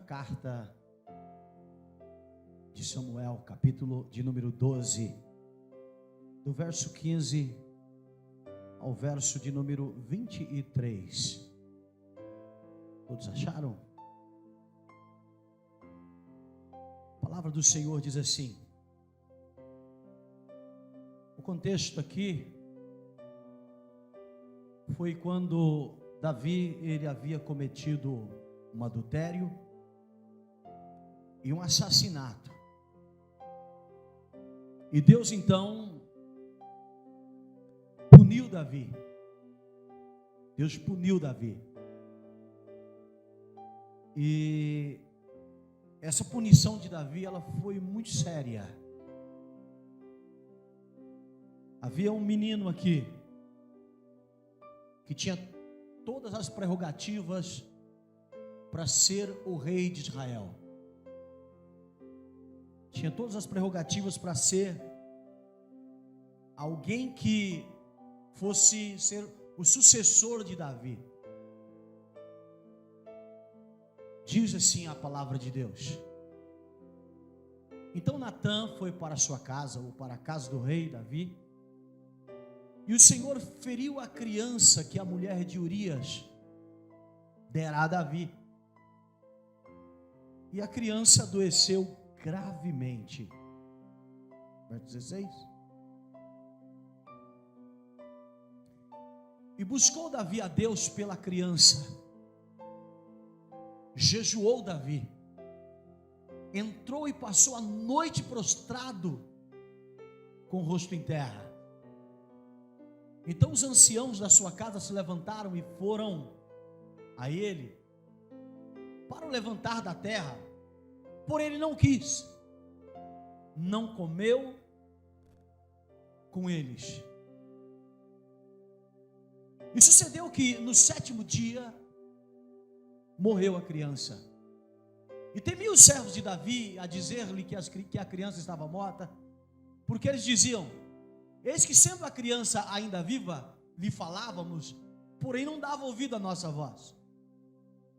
carta de Samuel, capítulo de número 12, do verso 15 ao verso de número 23. Todos acharam? A palavra do Senhor diz assim. O contexto aqui foi quando Davi, ele havia cometido um adultério e um assassinato. E Deus então puniu Davi. Deus puniu Davi. E essa punição de Davi, ela foi muito séria. Havia um menino aqui que tinha todas as prerrogativas para ser o rei de Israel. Tinha todas as prerrogativas para ser alguém que fosse ser o sucessor de Davi. Diz assim a palavra de Deus. Então Natã foi para a sua casa, ou para a casa do rei Davi, e o Senhor feriu a criança que a mulher de Urias dera a Davi. E a criança adoeceu gravemente. Verso 16. E buscou Davi a Deus pela criança. Jejuou Davi. Entrou e passou a noite prostrado, com o rosto em terra. Então os anciãos da sua casa se levantaram e foram a ele para o levantar da terra. Porém ele não quis, não comeu com eles. E sucedeu que no 7º dia morreu a criança. E temiam os servos de Davi a dizer-lhe que a criança estava morta, porque eles diziam: eis que sendo a criança ainda viva, lhe falávamos, porém não dava ouvido à nossa voz.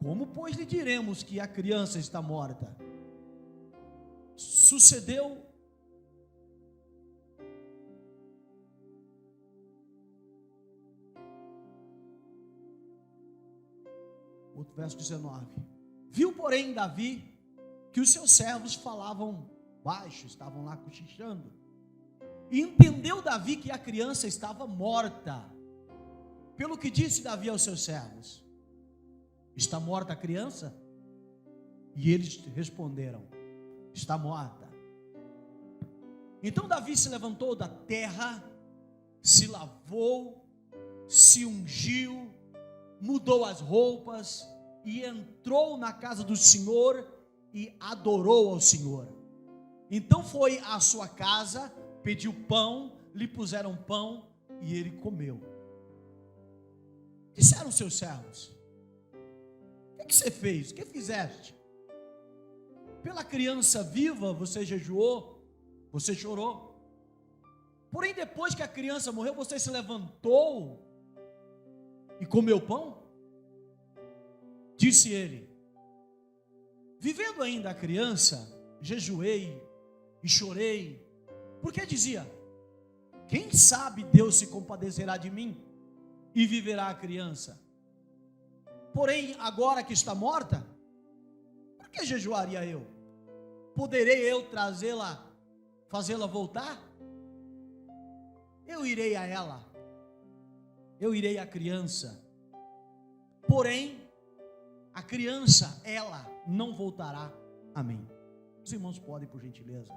Como, pois, lhe diremos que a criança está morta? Sucedeu outro verso 19. Viu, porém, Davi que os seus servos falavam baixo, estavam lá cochichando. E entendeu Davi que a criança estava morta. Pelo que disse Davi aos seus servos: está morta a criança? E eles responderam: está morta. Então Davi se levantou da terra, se lavou, se ungiu, mudou as roupas e entrou na casa do Senhor e adorou ao Senhor. Então foi à sua casa, pediu pão, lhe puseram pão e ele comeu. Disseram seus servos: o que você fez? O que fizeste? Pela criança viva você jejuou, você chorou. Porém depois que a criança morreu, você se levantou e comeu pão? Disse ele: vivendo ainda a criança, jejuei e chorei, porque dizia: quem sabe Deus se compadecerá de mim e viverá a criança. Porém agora que está morta, por que jejuaria eu? Poderei eu trazê-la, fazê-la voltar? Eu irei a ela, eu irei à criança, porém a criança, ela não voltará a mim. Os irmãos podem, por gentileza,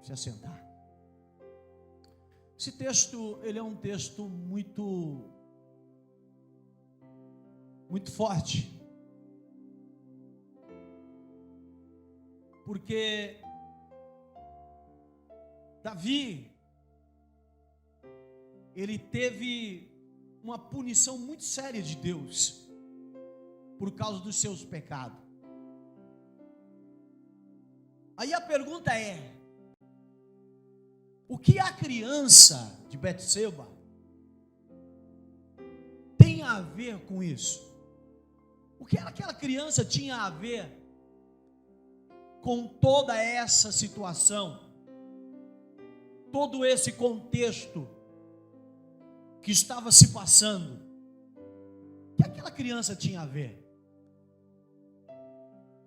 se assentar. Esse texto, ele é um texto muito forte, porque Davi, ele teve uma punição muito séria de Deus por causa dos seus pecados. Aí a pergunta é: o que a criança de Betseba tem a ver com isso? O que aquela criança tinha a ver com toda essa situação, todo esse contexto que estava se passando? O que aquela criança tinha a ver?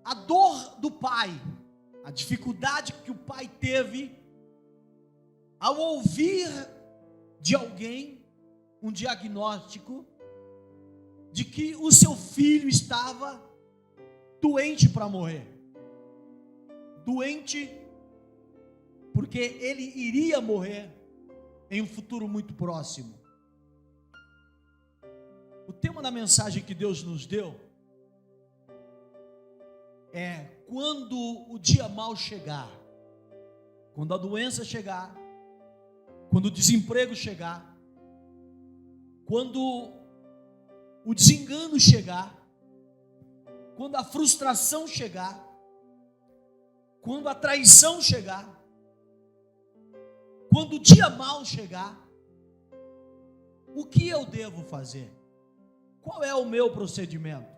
A dor do pai, a dificuldade que o pai teve ao ouvir de alguém um diagnóstico de que o seu filho estava doente para morrer. Doente porque ele iria morrer em um futuro muito próximo. O tema da mensagem que Deus nos deu é: quando o dia mau chegar, quando a doença chegar, quando o desemprego chegar, quando o desengano chegar, quando a frustração chegar, quando a traição chegar, quando o dia mau chegar, o que eu devo fazer? Qual é o meu procedimento?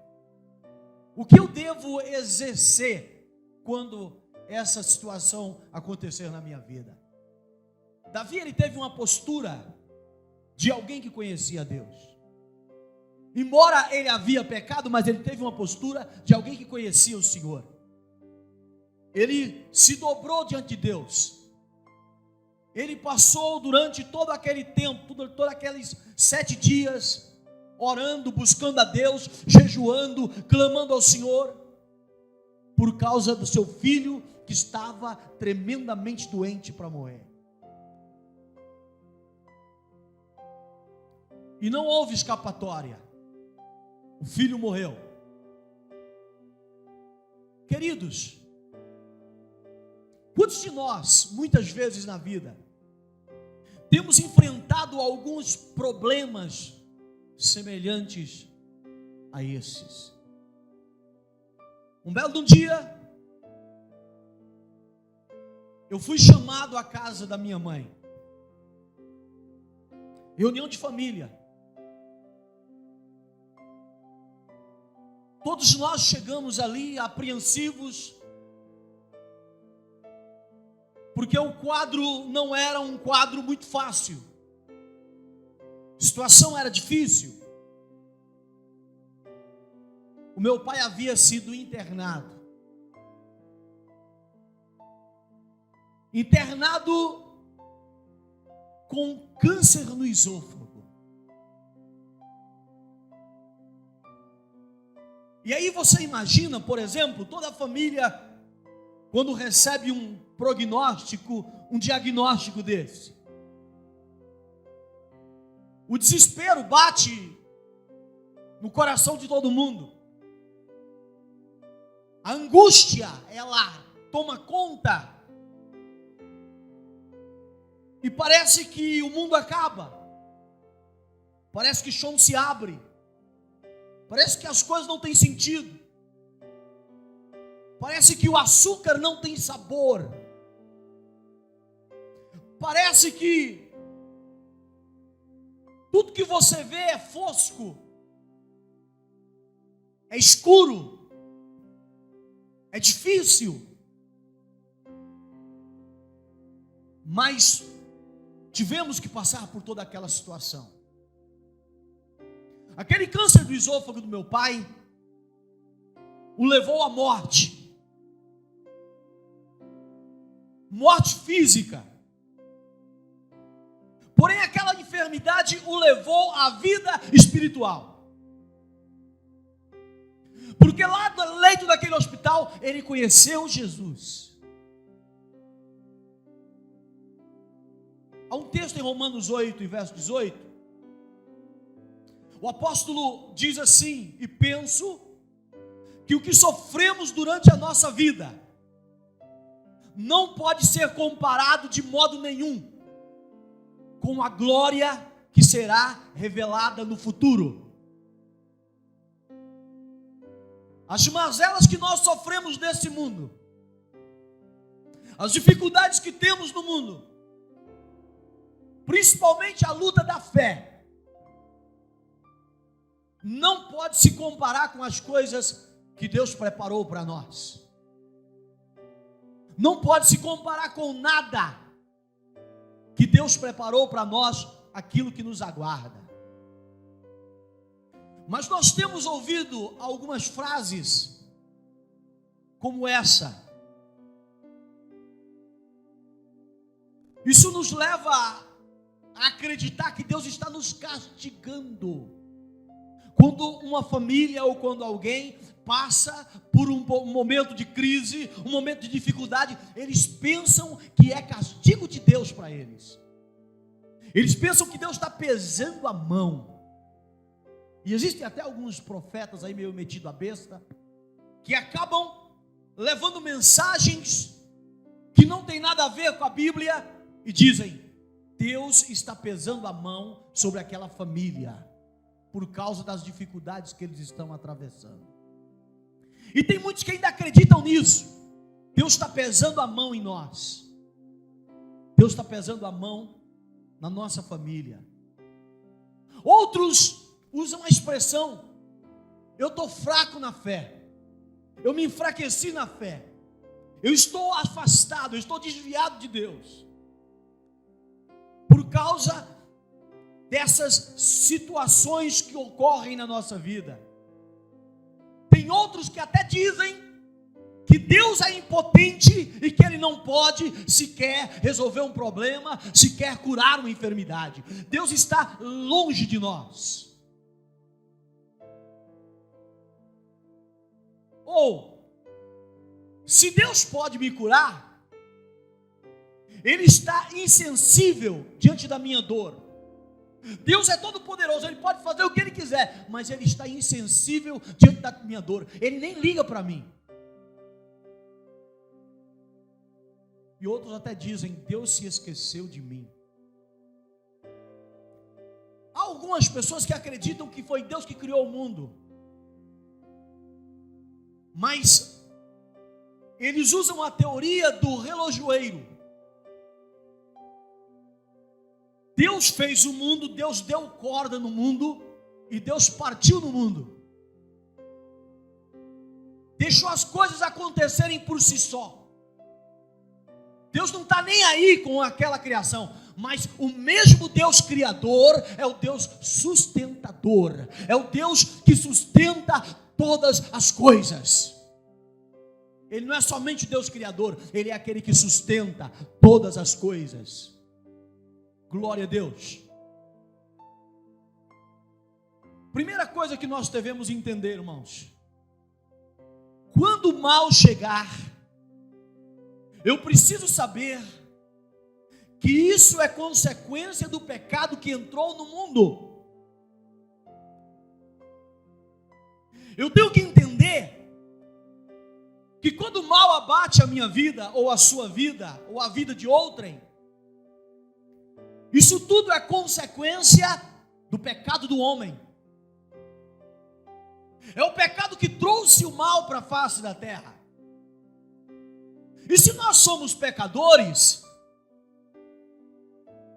O que eu devo exercer quando essa situação acontecer na minha vida? Davi, ele teve uma postura de alguém que conhecia Deus. Embora ele havia pecado, mas ele teve uma postura de alguém que conhecia o Senhor. Ele se dobrou diante de Deus. Ele passou durante todo aquele tempo, todos aqueles 7 dias, orando, buscando a Deus, jejuando, clamando ao Senhor, por causa do seu filho que estava tremendamente doente para morrer. E não houve escapatória. O filho morreu. Queridos, quantos de nós, muitas vezes na vida, temos enfrentado alguns problemas semelhantes a esses? Um belo dia, eu fui chamado à casa da minha mãe. Reunião de família. Todos nós chegamos ali apreensivos, porque o quadro não era um quadro muito fácil. A situação era difícil. O meu pai havia sido internado. Internado com câncer no esôfago. E aí você imagina, por exemplo, toda a família, quando recebe um prognóstico, um diagnóstico desse. O desespero bate no coração de todo mundo. A angústia, ela toma conta. E parece que o mundo acaba. Parece que o chão se abre. Parece que as coisas não têm sentido. Parece que o açúcar não tem sabor. Parece que tudo que você vê é fosco, é escuro, é difícil. Mas tivemos que passar por toda aquela situação. Aquele câncer do esôfago do meu pai o levou à morte. Morte física. Porém, aquela enfermidade o levou à vida espiritual. Porque lá no leito daquele hospital, ele conheceu Jesus. Há um texto em Romanos 8, verso 18. O apóstolo diz assim: e penso que o que sofremos durante a nossa vida não pode ser comparado de modo nenhum com a glória que será revelada no futuro. As mazelas que nós sofremos nesse mundo, as dificuldades que temos no mundo, principalmente a luta da fé, não pode se comparar com as coisas que Deus preparou para nós. Não pode se comparar com nada que Deus preparou para nós, aquilo que nos aguarda. Mas nós temos ouvido algumas frases como essa. Isso nos leva a acreditar que Deus está nos castigando. Quando uma família ou quando alguém passa por um momento de crise, um momento de dificuldade, eles pensam que é castigo de Deus para eles. Eles pensam que Deus está pesando a mão. E existem até alguns profetas aí meio metido a besta, que acabam levando mensagens que não tem nada a ver com a Bíblia e dizem: Deus está pesando a mão sobre aquela família por causa das dificuldades que eles estão atravessando. E tem muitos que ainda acreditam nisso. Deus está pesando a mão em nós. Deus está pesando a mão na nossa família. Outros usam a expressão: eu estou fraco na fé, eu me enfraqueci na fé, eu estou afastado, eu estou desviado de Deus, por causa dessas situações que ocorrem na nossa vida. Tem outros que até dizem que Deus é impotente e que Ele não pode sequer resolver um problema, sequer curar uma enfermidade. Deus está longe de nós. Ou, se Deus pode me curar, Ele está insensível diante da minha dor. Deus é todo poderoso, Ele pode fazer o que Ele quiser, mas Ele está insensível diante da minha dor. Ele nem liga para mim. E outros até dizem: Deus se esqueceu de mim. Há algumas pessoas que acreditam que foi Deus que criou o mundo, mas eles usam a teoria do relojoeiro. Deus fez o mundo, Deus deu corda no mundo e Deus partiu no mundo. Deixou as coisas acontecerem por si só. Deus não está nem aí com aquela criação, mas o mesmo Deus criador é o Deus sustentador, é o Deus que sustenta todas as coisas. Ele não é somente o Deus criador, Ele é aquele que sustenta todas as coisas. Glória a Deus. Primeira coisa que nós devemos entender, irmãos: quando o mal chegar, eu preciso saber que isso é consequência do pecado que entrou no mundo. Eu tenho que entender que quando o mal abate a minha vida, ou a sua vida, ou a vida de outrem, isso tudo é consequência do pecado do homem. É o pecado que trouxe o mal para a face da terra. E se nós somos pecadores,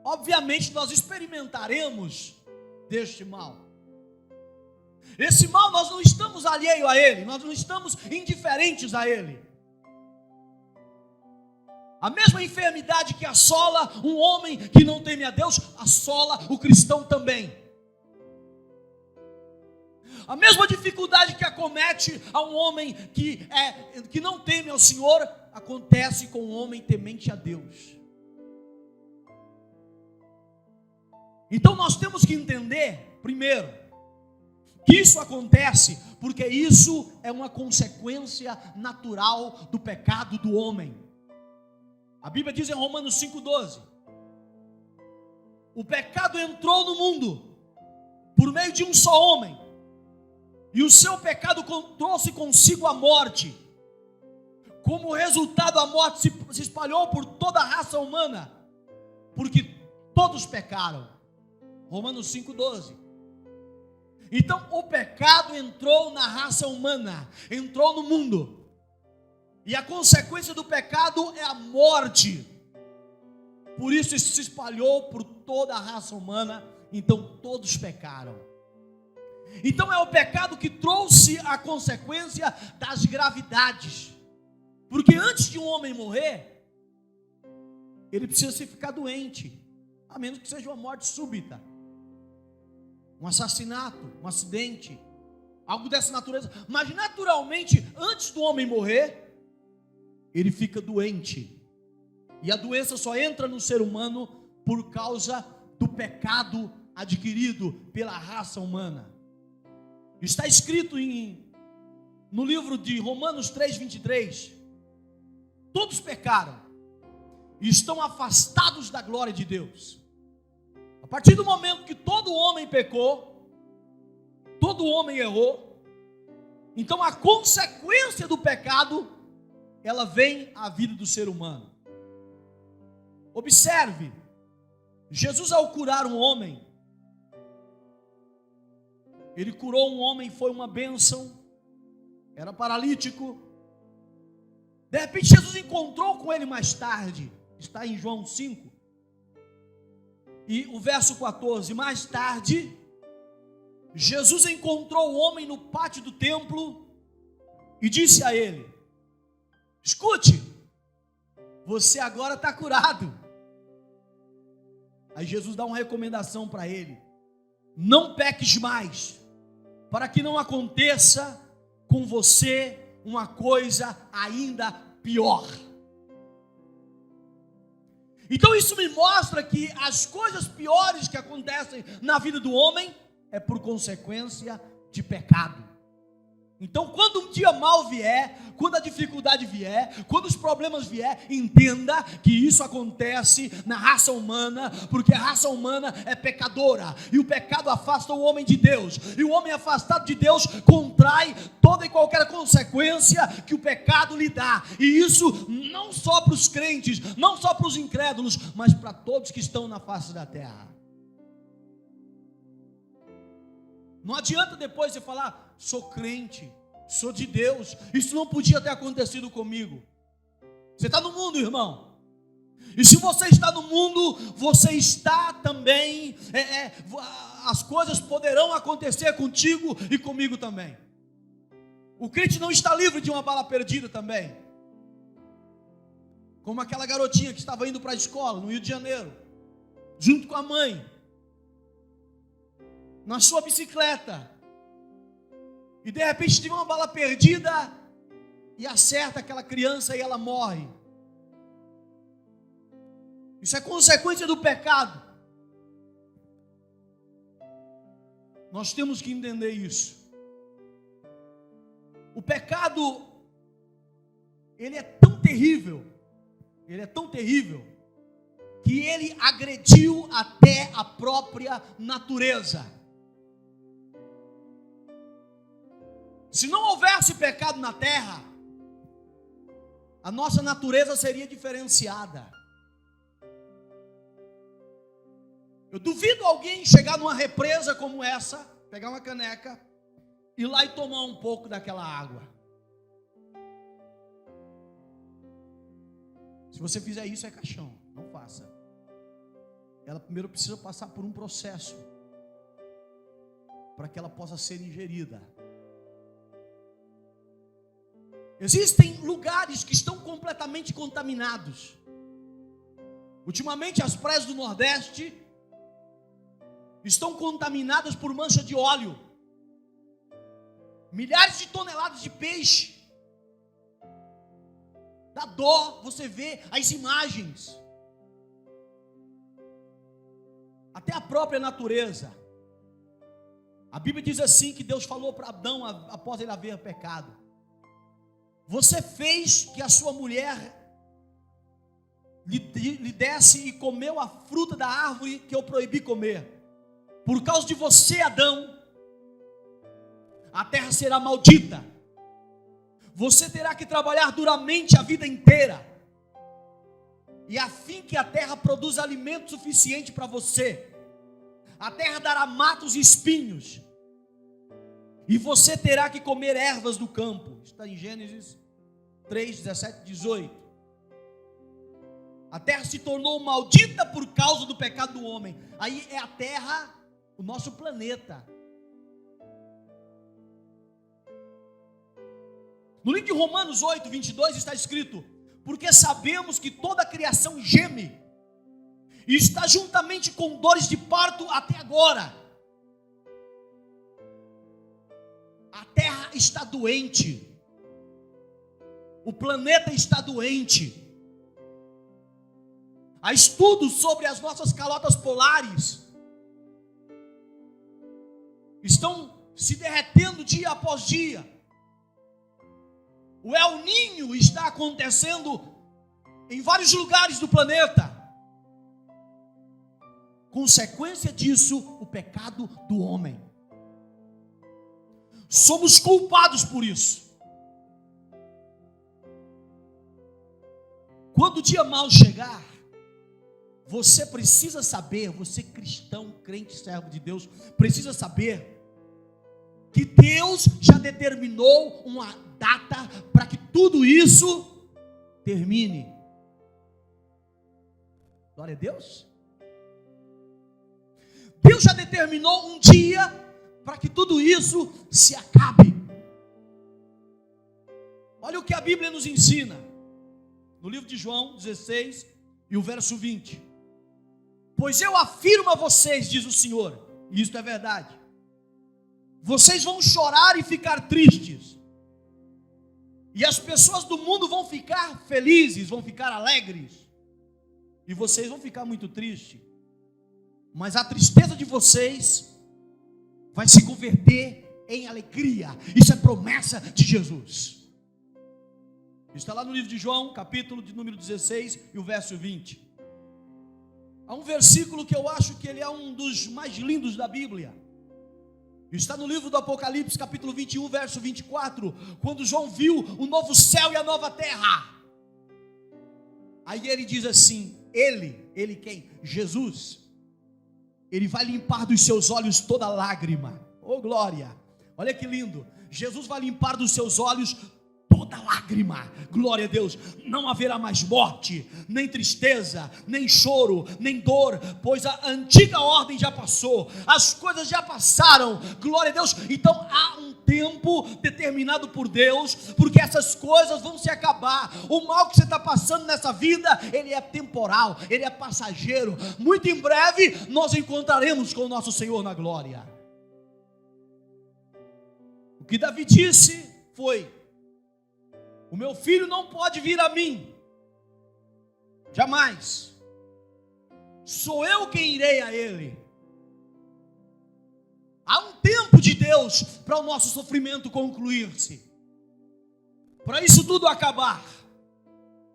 obviamente nós experimentaremos deste mal. Esse mal nós não estamos alheios a ele, nós não estamos indiferentes a ele. A mesma enfermidade que assola um homem que não teme a Deus, assola o cristão também. A mesma dificuldade que acomete a um homem que não teme ao Senhor, acontece com um homem temente a Deus. Então nós temos que entender, primeiro, que isso acontece porque isso é uma consequência natural do pecado do homem. A Bíblia diz em Romanos 5,12: o pecado entrou no mundo por meio de um só homem, e o seu pecado trouxe consigo a morte. Como resultado, a morte se espalhou por toda a raça humana, porque todos pecaram. Romanos 5,12. Então o pecado entrou na raça humana, entrou no mundo. E a consequência do pecado é a morte. Por isso se espalhou por toda a raça humana. Então todos pecaram. Então é o pecado que trouxe a consequência das gravidades. Porque antes de um homem morrer, ele precisa se ficar doente, a menos que seja uma morte súbita, um assassinato, um acidente, algo dessa natureza. Mas naturalmente, antes do homem morrer, ele fica doente. E a doença só entra no ser humano por causa do pecado adquirido pela raça humana. Está escrito no livro de Romanos 3:23, todos pecaram e estão afastados da glória de Deus. A partir do momento que todo homem pecou, todo homem errou, então a consequência do pecado, ela vem à vida do ser humano. Observe, Jesus, ao curar um homem, ele curou um homem, foi uma bênção, era paralítico. De repente Jesus encontrou com ele mais tarde, está em João 5, e o verso 14, mais tarde, Jesus encontrou o homem no pátio do templo, e disse a ele: escute, você agora está curado. Aí Jesus dá uma recomendação para ele: não peques mais, para que não aconteça com você uma coisa ainda pior. Então isso me mostra que as coisas piores que acontecem na vida do homem é por consequência de pecado. Então, quando um dia mal vier, quando a dificuldade vier, quando os problemas vier, entenda que isso acontece na raça humana, porque a raça humana é pecadora, e o pecado afasta o homem de Deus, e o homem afastado de Deus contrai toda e qualquer consequência que o pecado lhe dá, e isso não só para os crentes, não só para os incrédulos, mas para todos que estão na face da terra. Não adianta depois você falar: sou crente, sou de Deus, isso não podia ter acontecido comigo. Você está no mundo, irmão, e se você está no mundo, você está também, as coisas poderão acontecer contigo e comigo também. O crente não está livre de uma bala perdida também, como aquela garotinha que estava indo para a escola no Rio de Janeiro, junto com a mãe, na sua bicicleta, e de repente teve uma bala perdida e acerta aquela criança e ela morre. Isso é consequência do pecado. Nós temos que entender isso. O pecado, ele é tão terrível, que ele agrediu até a própria natureza. Se não houvesse pecado na terra, a nossa natureza seria diferenciada. Eu duvido alguém chegar numa represa como essa, pegar uma caneca, ir lá e tomar um pouco daquela água. Se você fizer isso, é caixão, não faça. Ela primeiro precisa passar por um processo, para que ela possa ser ingerida. Existem lugares que estão completamente contaminados. Ultimamente as praias do Nordeste estão contaminadas por mancha de óleo. Milhares de toneladas de peixe. Dá dó você ver as imagens. Até a própria natureza. A Bíblia diz assim, que Deus falou para Adão após ele haver pecado: você fez que a sua mulher lhe desse e comeu a fruta da árvore que eu proibi comer. Por causa de você, Adão, a terra será maldita. Você terá que trabalhar duramente a vida inteira, e a fim que a terra produza alimento suficiente para você. A terra dará matos e espinhos, e você terá que comer ervas do campo. Está em Gênesis 3, 17, 18. A terra se tornou maldita por causa do pecado do homem. Aí é a terra, o nosso planeta. No livro de Romanos 8, 22 está escrito: porque sabemos que toda a criação geme e está juntamente com dores de parto até agora. A terra está doente, o planeta está doente. Há estudos sobre as nossas calotas polares, estão se derretendo dia após dia. O El Niño está acontecendo em vários lugares do planeta. Consequência disso, o pecado do homem. Somos culpados por isso. Quando o dia mau chegar, você precisa saber, você cristão, crente, servo de Deus, precisa saber que Deus já determinou uma data para que tudo isso termine. Glória a Deus. Deus já determinou um dia para que tudo isso se acabe. Olha o que a Bíblia nos ensina, no livro de João 16 e o verso 20. Pois eu afirmo a vocês, diz o Senhor, e isto é verdade, vocês vão chorar e ficar tristes, e as pessoas do mundo vão ficar felizes, vão ficar alegres, e vocês vão ficar muito tristes, mas a tristeza de vocês vai se converter em alegria. Isso é promessa de Jesus. Está lá no livro de João, capítulo de número 16 e o verso 20. Há um versículo que eu acho que ele é um dos mais lindos da Bíblia. Está no livro do Apocalipse, capítulo 21, verso 24, quando João viu o novo céu e a nova terra. Aí ele diz assim, ele quem? Jesus. Ele vai limpar dos seus olhos toda lágrima. Oh glória, olha que lindo. Jesus vai limpar dos seus olhos toda lágrima, glória a Deus. Não haverá mais morte, nem tristeza, nem choro, nem dor, pois a antiga ordem já passou, as coisas já passaram, glória a Deus. Então há um tempo determinado por Deus, porque essas coisas vão se acabar. O mal que você está passando nessa vida, ele é temporal, ele é passageiro. Muito em breve nós encontraremos com o nosso Senhor na glória. O que Davi disse foi: o meu filho não pode vir a mim, jamais, sou eu quem irei a ele. Há um tempo de Deus para o nosso sofrimento concluir-se, para isso tudo acabar.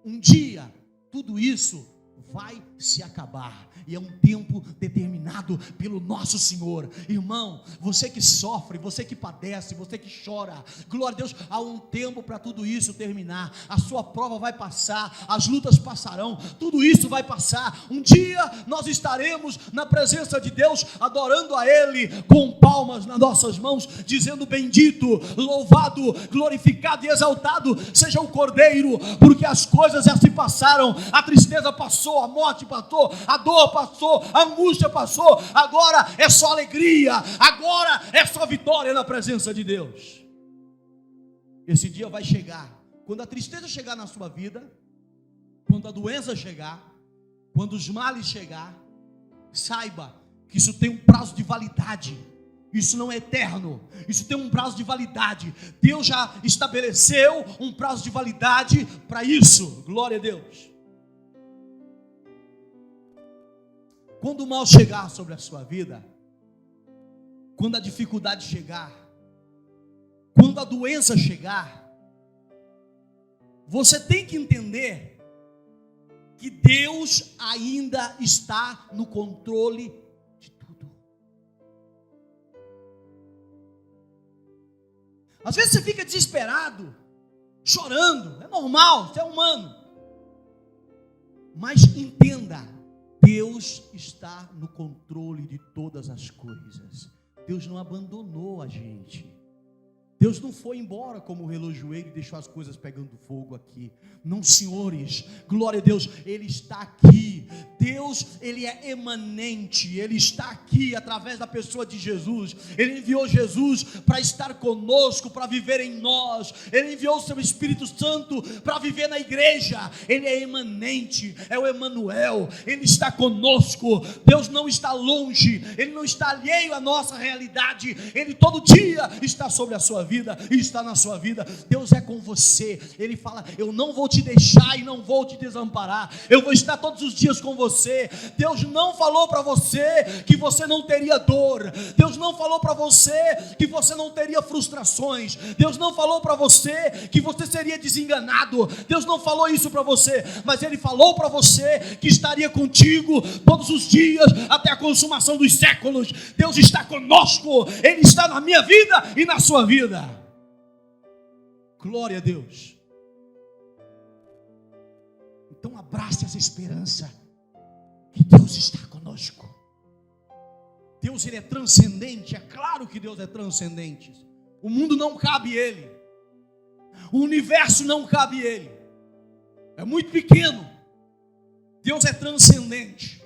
Um dia, tudo isso vai se acabar, e é um tempo determinado pelo nosso Senhor. Irmão, você que sofre, você que padece, você que chora, glória a Deus, há um tempo para tudo isso terminar. A sua prova vai passar, as lutas passarão, tudo isso vai passar. Um dia nós estaremos na presença de Deus, adorando a Ele com palmas nas nossas mãos, dizendo: bendito, louvado, glorificado e exaltado seja o Cordeiro, porque as coisas já se passaram, a tristeza passou, a morte passou, a dor passou, a angústia passou, agora é só alegria, agora é só vitória na presença de Deus. Esse dia vai chegar. Quando a tristeza chegar na sua vida, quando a doença chegar, quando os males chegar, saiba que isso tem um prazo de validade. Isso não é eterno, isso tem um prazo de validade. Deus já estabeleceu um prazo de validade para isso, glória a Deus. Quando o mal chegar sobre a sua vida, quando a dificuldade chegar, quando a doença chegar, você tem que entender que Deus ainda está no controle de tudo. Às vezes você fica desesperado, chorando, é normal, você é humano. Mas entenda, Deus está no controle de todas as coisas. Deus não abandonou a gente. Deus não foi embora como o relojoeiro e deixou as coisas pegando fogo aqui. Não, senhores, glória a Deus, Ele está aqui. Deus, Ele é emanente, Ele está aqui através da pessoa de Jesus. Ele enviou Jesus para estar conosco, para viver em nós. Ele enviou o seu Espírito Santo para viver na igreja. Ele é emanente, é o Emanuel. Ele está conosco. Deus não está longe, Ele não está alheio à nossa realidade. Ele todo dia está sobre a sua vida e está na sua vida. Deus é com você. Ele fala: eu não vou te deixar e não vou te desamparar. Eu vou estar todos os dias com você. Deus não falou para você que você não teria dor. Deus não falou para você que você não teria frustrações. Deus não falou para você que você seria desenganado. Deus não falou isso para você, mas Ele falou para você que estaria contigo todos os dias até a consumação dos séculos. Deus está conosco. Ele está na minha vida e na sua vida. Glória a Deus. Então abrace essa esperança que Deus está conosco. Deus, Ele é transcendente. É claro que Deus é transcendente. O mundo não cabe Ele. O universo não cabe Ele. É muito pequeno. Deus é transcendente.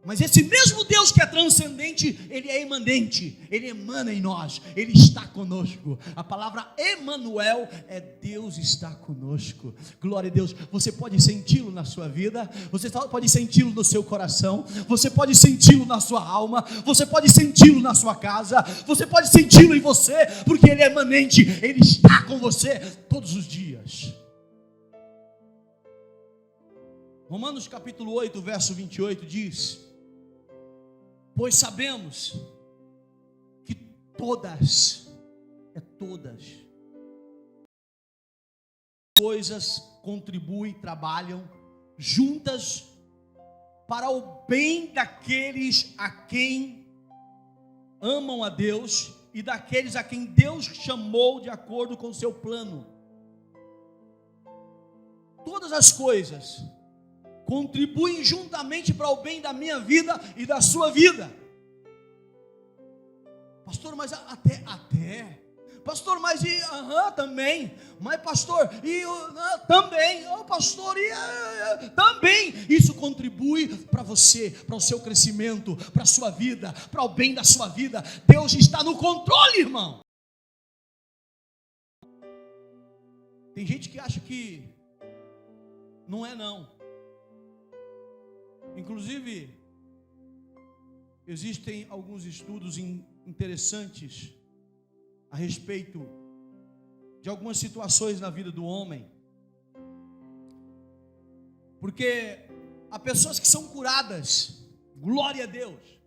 Mas esse mesmo Deus que é transcendente, Ele é emanente, Ele emana em nós, Ele está conosco. A palavra Emanuel é Deus está conosco. Glória a Deus. Você pode senti-lo na sua vida, você pode senti-lo no seu coração, você pode senti-lo na sua alma, você pode senti-lo na sua casa, você pode senti-lo em você, porque Ele é emanente, Ele está com você todos os dias. Romanos capítulo 8, verso 28 diz: pois sabemos que todas coisas contribuem, trabalham juntas para o bem daqueles a quem amam a Deus e daqueles a quem Deus chamou de acordo com o seu plano. Todas as coisas contribuem juntamente para o bem da minha vida e da sua vida. Pastor, mas até. Pastor, mas também. Mas pastor, também. Pastor, também. Isso contribui para você, para o seu crescimento, para a sua vida, para o bem da sua vida. Deus está no controle, irmão. Tem gente que acha que não é não. Inclusive, existem alguns estudos interessantes a respeito de algumas situações na vida do homem. Porque há pessoas que são curadas, glória a Deus,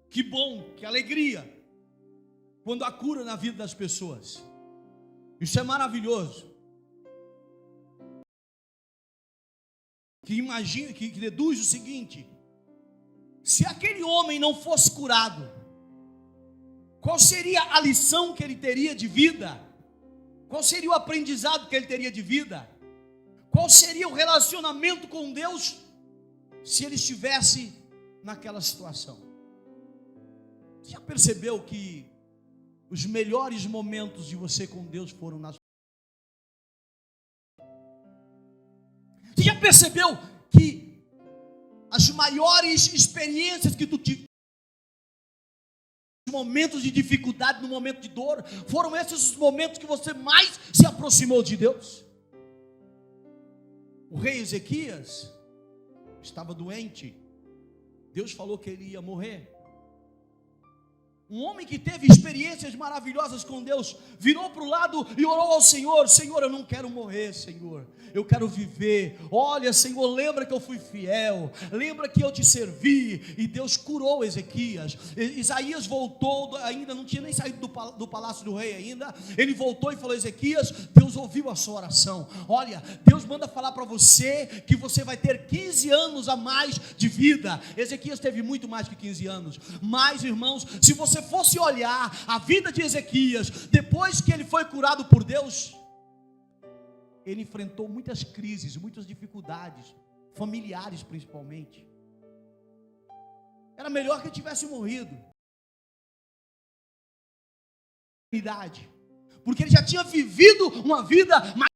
que bom, que alegria, quando há cura na vida das pessoas. Isso é maravilhoso. Que deduz o seguinte: se aquele homem não fosse curado, qual seria a lição que ele teria de vida? Qual seria o aprendizado que ele teria de vida? Qual seria o relacionamento com Deus se ele estivesse naquela situação? Você já percebeu que os melhores momentos de você com Deus foram nas... Você já percebeu que as maiores experiências que tu tiveste, momentos de dificuldade, no momento de dor, foram esses os momentos que você mais se aproximou de Deus? O rei Ezequias estava doente. Deus falou que ele ia morrer. Um homem que teve experiências maravilhosas com Deus, virou para o lado e orou ao Senhor: Senhor, eu não quero morrer, Senhor, eu quero viver. Olha, Senhor, lembra que eu fui fiel, lembra que eu te servi. E Deus curou Ezequias. Isaías voltou, ainda não tinha nem saído do palácio do rei ainda. Ele voltou e falou: Ezequias, Deus ouviu a sua oração. Olha, Deus manda falar para você que você vai ter 15 anos a mais de vida. Ezequias teve muito mais que 15 anos. Mas, irmãos, se você fosse olhar a vida de Ezequias, depois que ele foi curado por Deus, ele enfrentou muitas crises, muitas dificuldades, familiares principalmente. Era melhor que ele tivesse morrido, porque ele já tinha vivido uma vida mais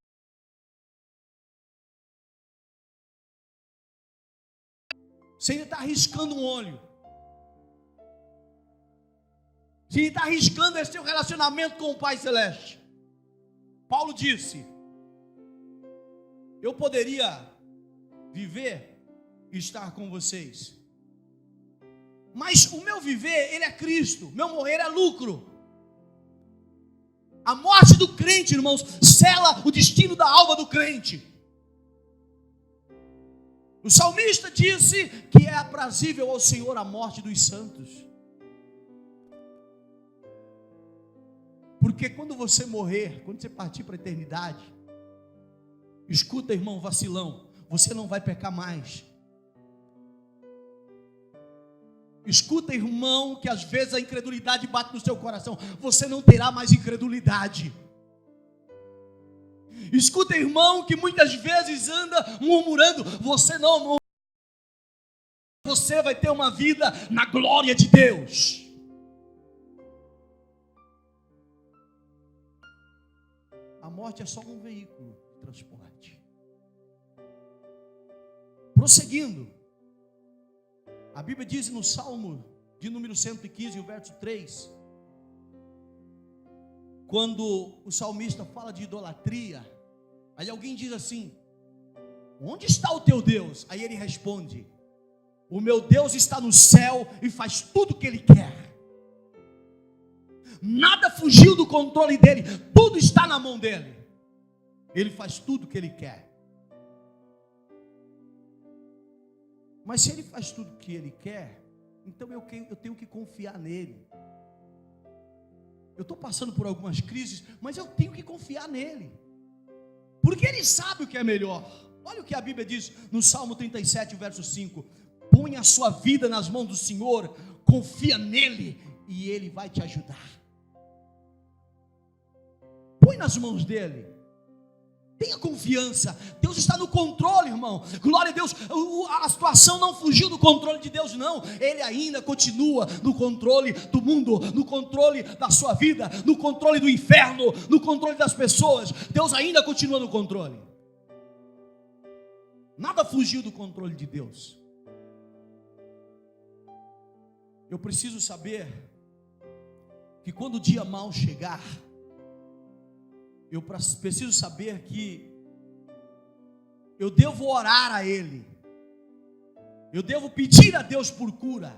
Você ainda está arriscando um olho. Você ainda está arriscando esse seu relacionamento com o Pai Celeste. Paulo disse: eu poderia viver e estar com vocês, mas o meu viver, ele é Cristo, meu morrer é lucro. A morte do crente, irmãos, sela o destino da alma do crente. O salmista disse que é aprazível ao Senhor a morte dos santos. Porque quando você morrer, quando você partir para a eternidade, escuta, irmão vacilão, você não vai pecar mais. Escuta, irmão, que às vezes a incredulidade bate no seu coração, você não terá mais incredulidade. Escuta, irmão, que muitas vezes anda murmurando, você não murmura. Você vai ter uma vida na glória de Deus. A morte é só um veículo de transporte. Prosseguindo, a Bíblia diz no Salmo de número 115, o verso 3, quando o salmista fala de idolatria, aí alguém diz assim: onde está o teu Deus? Aí ele responde: o meu Deus está no céu e faz tudo o que Ele quer. Nada fugiu do controle dEle, tudo está na mão dEle. Ele faz tudo o que Ele quer. Mas se Ele faz tudo o que Ele quer, então eu tenho que confiar nele. Eu estou passando por algumas crises, mas eu tenho que confiar nele, porque Ele sabe o que é melhor. Olha o que a Bíblia diz no Salmo 37, verso 5: põe a sua vida nas mãos do Senhor, confia nele e Ele vai te ajudar. Põe nas mãos dele, tenha confiança. Deus está no controle, irmão. Glória a Deus. A situação não fugiu do controle de Deus, não. Ele ainda continua no controle do mundo, no controle da sua vida, no controle do inferno, no controle das pessoas. Deus ainda continua no controle. Nada fugiu do controle de Deus. Eu preciso saber que quando o dia mau chegar, eu preciso saber que eu devo orar a Ele, eu devo pedir a Deus por cura,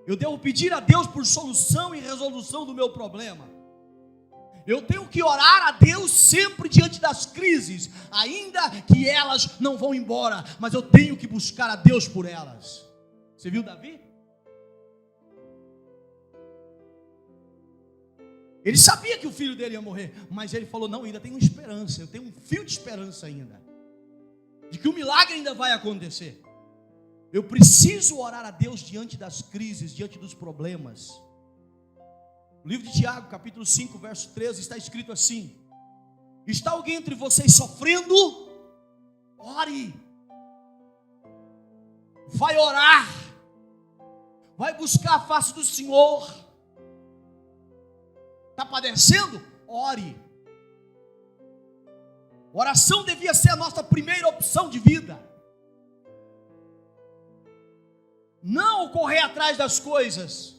eu devo pedir a Deus por solução e resolução do meu problema. Eu tenho que orar a Deus sempre diante das crises, ainda que elas não vão embora, mas eu tenho que buscar a Deus por elas. Você viu Davi? Ele sabia que o filho dele ia morrer, mas ele falou: não, ainda tenho esperança, eu tenho um fio de esperança ainda, de que o milagre ainda vai acontecer. Eu preciso orar a Deus diante das crises, diante dos problemas. No livro de Tiago, capítulo 5, verso 13, está escrito assim: está alguém entre vocês sofrendo? Ore. Vai orar, vai buscar a face do Senhor. Está padecendo? Ore. Oração devia ser a nossa primeira opção de vida. Não correr atrás das coisas.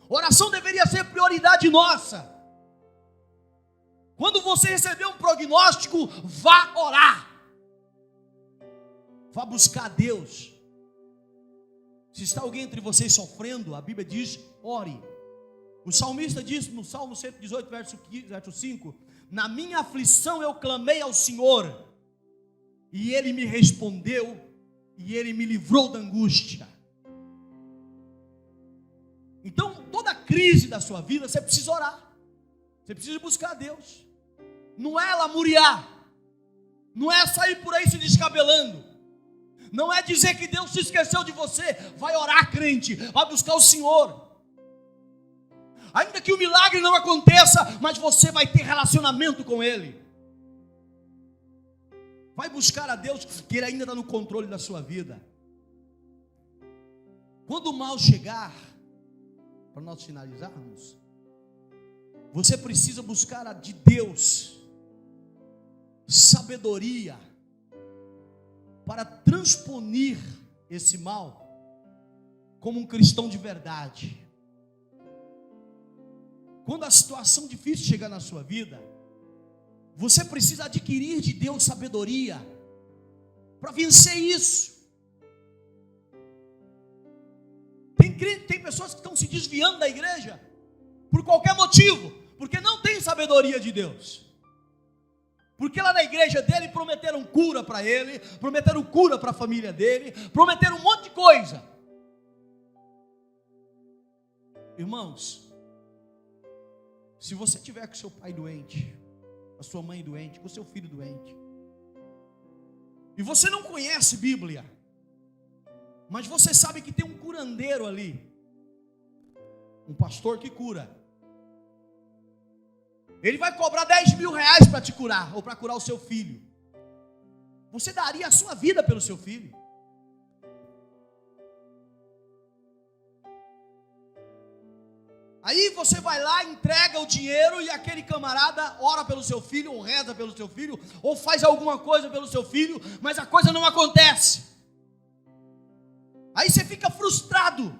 Oração deveria ser prioridade nossa. Quando você receber um prognóstico, vá orar. Vá buscar a Deus. Se está alguém entre vocês sofrendo, a Bíblia diz: ore. O salmista diz no Salmo 118, verso 5: na minha aflição eu clamei ao Senhor, e Ele me respondeu, e Ele me livrou da angústia. Então, toda crise da sua vida, você precisa orar, você precisa buscar a Deus. Não é lamuriar, não é sair por aí se descabelando, não é dizer que Deus se esqueceu de você. Vai orar, crente, vai buscar o Senhor. Ainda que o milagre não aconteça, mas você vai ter relacionamento com Ele. Vai buscar a Deus, que Ele ainda está no controle da sua vida. Quando o mal chegar, para nós finalizarmos, você precisa buscar de Deus sabedoria para transponir esse mal como um cristão de verdade, quando a situação difícil chegar na sua vida, você precisa adquirir de Deus sabedoria para vencer isso. Tem pessoas que estão se desviando da igreja por qualquer motivo, porque não tem sabedoria de Deus. Porque lá na igreja dele prometeram cura para ele, prometeram cura para a família dele, prometeram um monte de coisa. Irmãos, se você tiver com seu pai doente, a sua mãe doente, com seu filho doente, e você não conhece Bíblia, mas você sabe que tem um curandeiro ali, um pastor que cura, ele vai cobrar 10 mil reais para te curar, ou para curar o seu filho. Você daria a sua vida pelo seu filho? Aí você vai lá, entrega o dinheiro e aquele camarada ora pelo seu filho, ou reza pelo seu filho, ou faz alguma coisa pelo seu filho, mas a coisa não acontece. Aí você fica frustrado.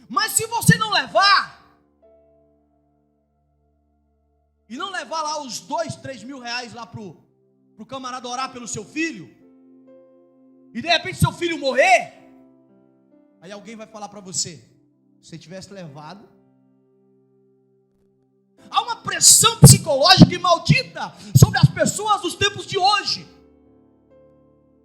Mas se você não levar, e não levar lá os 2, 3 mil reais lá pro camarada orar pelo seu filho, e de repente seu filho morrer, aí alguém vai falar para você, se tivesse levado. Há uma pressão psicológica e maldita sobre as pessoas dos tempos de hoje.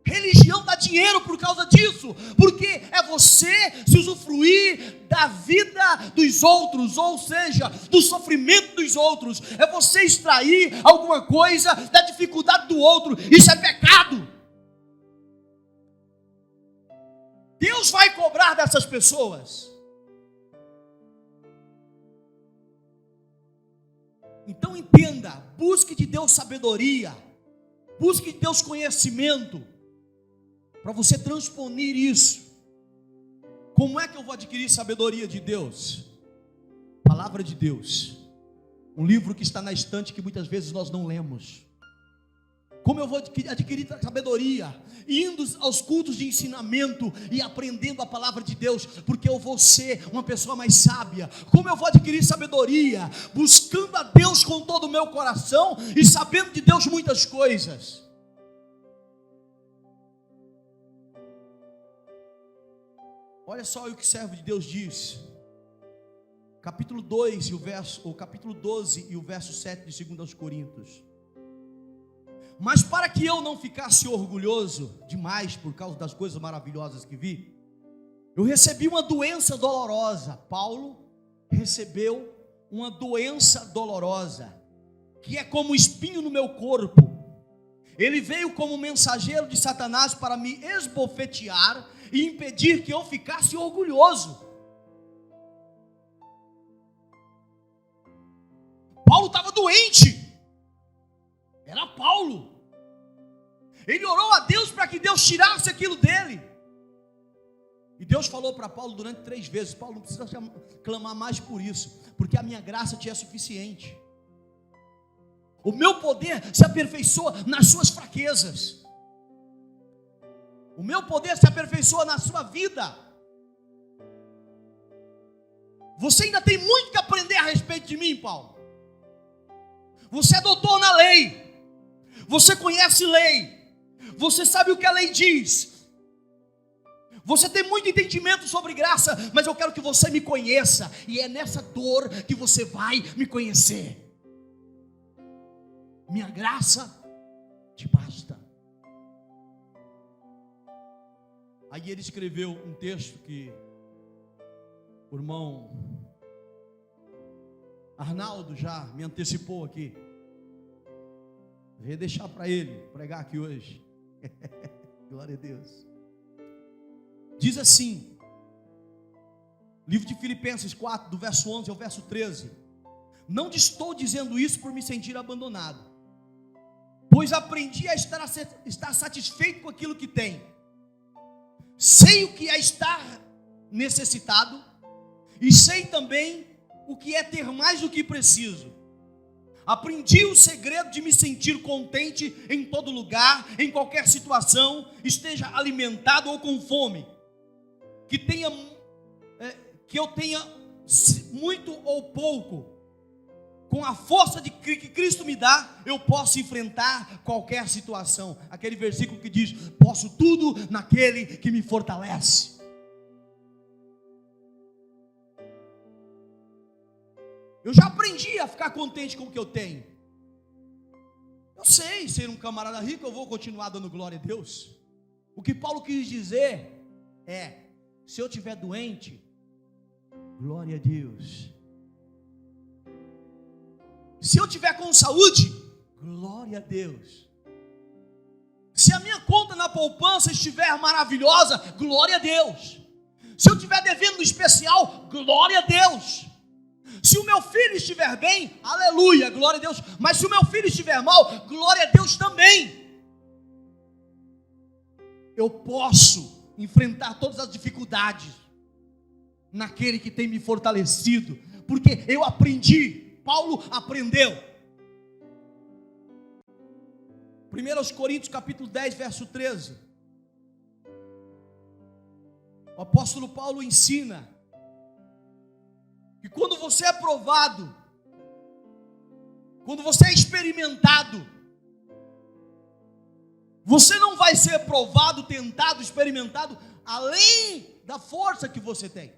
Religião dá dinheiro por causa disso, porque é você se usufruir da vida dos outros, ou seja, do sofrimento dos outros, é você extrair alguma coisa da dificuldade do outro. Isso é pecado. Deus vai cobrar dessas pessoas. Então entenda, busque de Deus sabedoria, busque de Deus conhecimento, para você transponir isso. Como é que eu vou adquirir sabedoria de Deus? Palavra de Deus, um livro que está na estante que muitas vezes nós não lemos. Como eu vou adquirir sabedoria? Indo aos cultos de ensinamento e aprendendo a palavra de Deus, porque eu vou ser uma pessoa mais sábia. Como eu vou adquirir sabedoria? Buscando a Deus com todo o meu coração e sabendo de Deus muitas coisas. Olha só o que o servo de Deus diz. Capítulo 2 ou capítulo 12 e o verso 7 de 2 Coríntios. Mas para que eu não ficasse orgulhoso demais por causa das coisas maravilhosas que vi, eu recebi uma doença dolorosa. Paulo recebeu uma doença dolorosa, que é como um espinho no meu corpo. Ele veio como mensageiro de Satanás para me esbofetear e impedir que eu ficasse orgulhoso. Paulo estava doente. Era Paulo. Ele orou a Deus para que Deus tirasse aquilo dele. E Deus falou para Paulo durante 3 vezes: Paulo, não precisa clamar mais por isso, porque a minha graça te é suficiente. O meu poder se aperfeiçoa nas suas fraquezas. O meu poder se aperfeiçoa na sua vida. Você ainda tem muito que aprender a respeito de mim, Paulo. Você é doutor na lei. Você conhece lei. Você sabe o que a lei diz. Você tem muito entendimento sobre graça, mas eu quero que você me conheça. E é nessa dor que você vai me conhecer. Minha graça te basta. Aí ele escreveu um texto que o irmão Arnaldo já me antecipou aqui. Vou deixar para ele pregar aqui hoje. Glória a Deus. Diz assim, livro de Filipenses 4, do verso 11 ao verso 13: não estou dizendo isso por me sentir abandonado, pois aprendi a estar satisfeito com aquilo que tenho. Sei o que é estar necessitado, e sei também o que é ter mais do que preciso. Aprendi o segredo de me sentir contente em todo lugar, em qualquer situação, esteja alimentado ou com fome. Que eu tenha muito ou pouco, com a força que Cristo me dá, eu posso enfrentar qualquer situação. Aquele versículo que diz: posso tudo naquele que me fortalece. Eu já aprendi a ficar contente com o que eu tenho. Eu sei ser um camarada rico, eu vou continuar dando glória a Deus. O que Paulo quis dizer é: se eu estiver doente, glória a Deus. Se eu estiver com saúde, glória a Deus. Se a minha conta na poupança estiver maravilhosa, glória a Deus. Se eu estiver devendo no especial, glória a Deus. Se o meu filho estiver bem, aleluia, glória a Deus. Mas se o meu filho estiver mal, glória a Deus também. Eu posso enfrentar todas as dificuldades naquele que tem me fortalecido, porque eu aprendi. Paulo aprendeu. 1 Coríntios capítulo 10, verso 13. O apóstolo Paulo ensina que quando você é provado, quando você é experimentado, você não vai ser provado, tentado, experimentado além da força que você tem.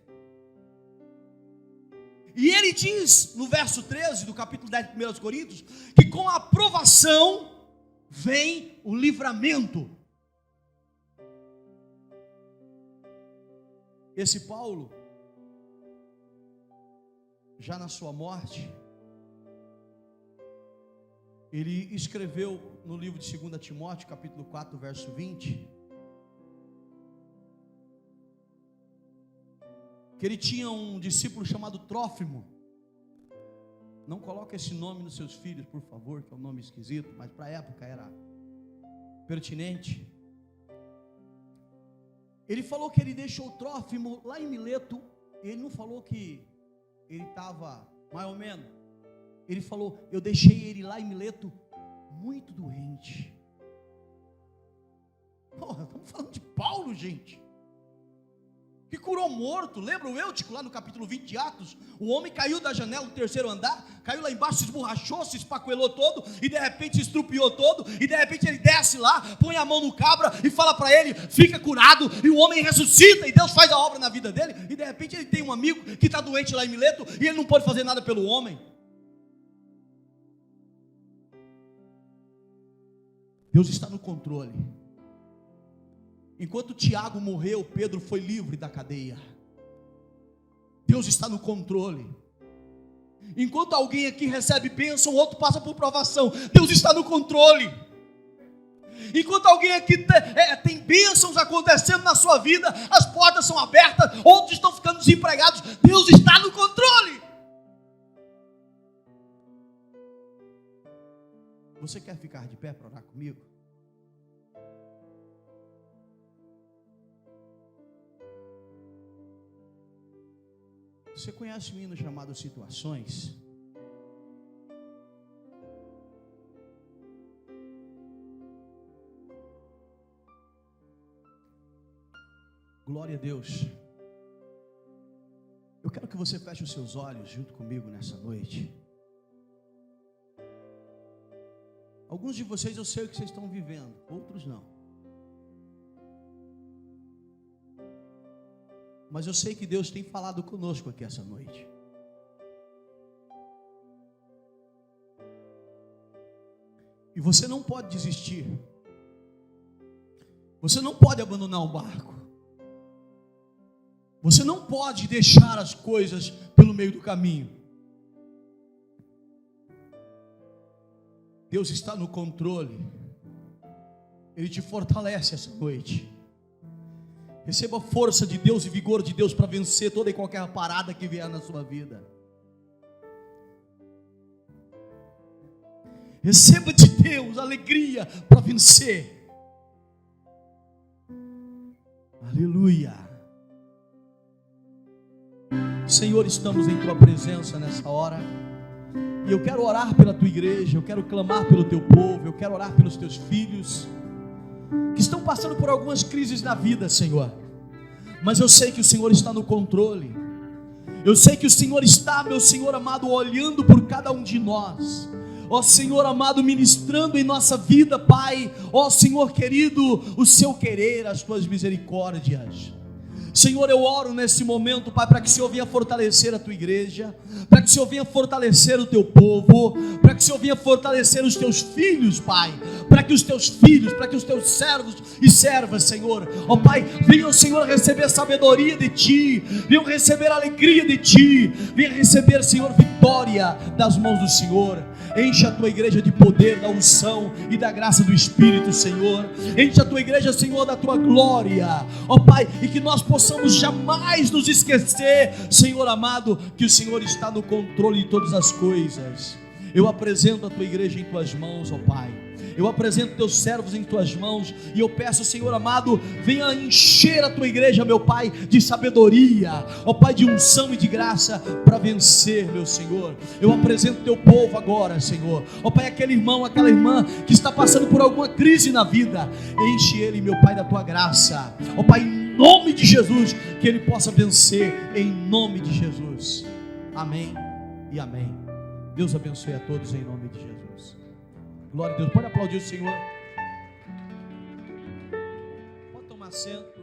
E ele diz no verso 13 do capítulo 10 de 1 Coríntios, que com a aprovação vem o livramento. Esse Paulo, já na sua morte, ele escreveu no livro de 2 Timóteo, capítulo 4, verso 20, que ele tinha um discípulo chamado Trófimo. Não coloque esse nome nos seus filhos, por favor, que é um nome esquisito, mas para a época era pertinente. Ele falou que ele deixou Trófimo lá em Mileto. Ele não falou que ele estava mais ou menos. Ele falou: eu deixei ele lá em Mileto muito doente. Porra, estamos falando de Paulo, gente, que curou morto. Lembra o Eutico lá no capítulo 20 de Atos? O homem caiu da janela do terceiro andar, caiu lá embaixo, se esborrachou, se espacoelou todo, e de repente se estrupiou todo, e de repente ele desce lá, põe a mão no cabra e fala para ele: fica curado, e o homem ressuscita, e Deus faz a obra na vida dele. E de repente ele tem um amigo que está doente lá em Mileto, e ele não pode fazer nada pelo homem. Deus está no controle. Enquanto Tiago morreu, Pedro foi livre da cadeia. Deus está no controle. Enquanto alguém aqui recebe bênção, o outro passa por provação, Deus está no controle. Enquanto alguém aqui tem bênçãos acontecendo na sua vida, as portas são abertas, outros estão ficando desempregados, Deus está no controle. Você quer ficar de pé para orar comigo? Você conhece um hino chamado Situações? Glória a Deus. Eu quero que você feche os seus olhos junto comigo nessa noite. Alguns de vocês eu sei o que vocês estão vivendo, outros não. Mas eu sei que Deus tem falado conosco aqui essa noite. E você não pode desistir. Você não pode abandonar o barco. Você não pode deixar as coisas pelo meio do caminho. Deus está no controle. Ele te fortalece essa noite. Receba força de Deus e vigor de Deus para vencer toda e qualquer parada que vier na sua vida. Receba de Deus alegria para vencer. Aleluia. Senhor, estamos em Tua presença nessa hora. E eu quero orar pela tua igreja, eu quero clamar pelo teu povo, eu quero orar pelos teus filhos, que estão passando por algumas crises na vida, Senhor. Mas eu sei que o Senhor está no controle. Eu sei que o Senhor está, meu Senhor amado, olhando por cada um de nós. Ó Senhor amado, ministrando em nossa vida, Pai. Ó Senhor querido, o seu querer, as tuas misericórdias. Senhor, eu oro nesse momento, Pai, para que o Senhor venha fortalecer a tua igreja, para que o Senhor venha fortalecer o teu povo, para que o Senhor venha fortalecer os teus filhos, Pai, para que os teus filhos, para que os teus servos e servas, Senhor, ó Pai, venham, Senhor, receber sabedoria de Ti, venham receber alegria de Ti, venham receber, Senhor, vitória das mãos do Senhor. Enche a tua igreja de poder, da unção e da graça do Espírito, Senhor. Enche a tua igreja, Senhor, da tua glória, ó Pai, e que nós possamos jamais nos esquecer, Senhor amado, que o Senhor está no controle de todas as coisas. Eu apresento a tua igreja em tuas mãos, ó Pai. Eu apresento teus servos em tuas mãos, e eu peço, Senhor amado, venha encher a tua igreja, meu Pai, de sabedoria, ó Pai, de unção e de graça, para vencer, meu Senhor. Eu apresento teu povo agora, Senhor, ó Pai, aquele irmão, aquela irmã, que está passando por alguma crise na vida, enche ele, meu Pai, da tua graça, ó Pai, em nome de Jesus, que ele possa vencer, em nome de Jesus, amém e amém. Deus abençoe a todos em nome de Jesus. Glória a Deus. Pode aplaudir o Senhor. Pode tomar assento.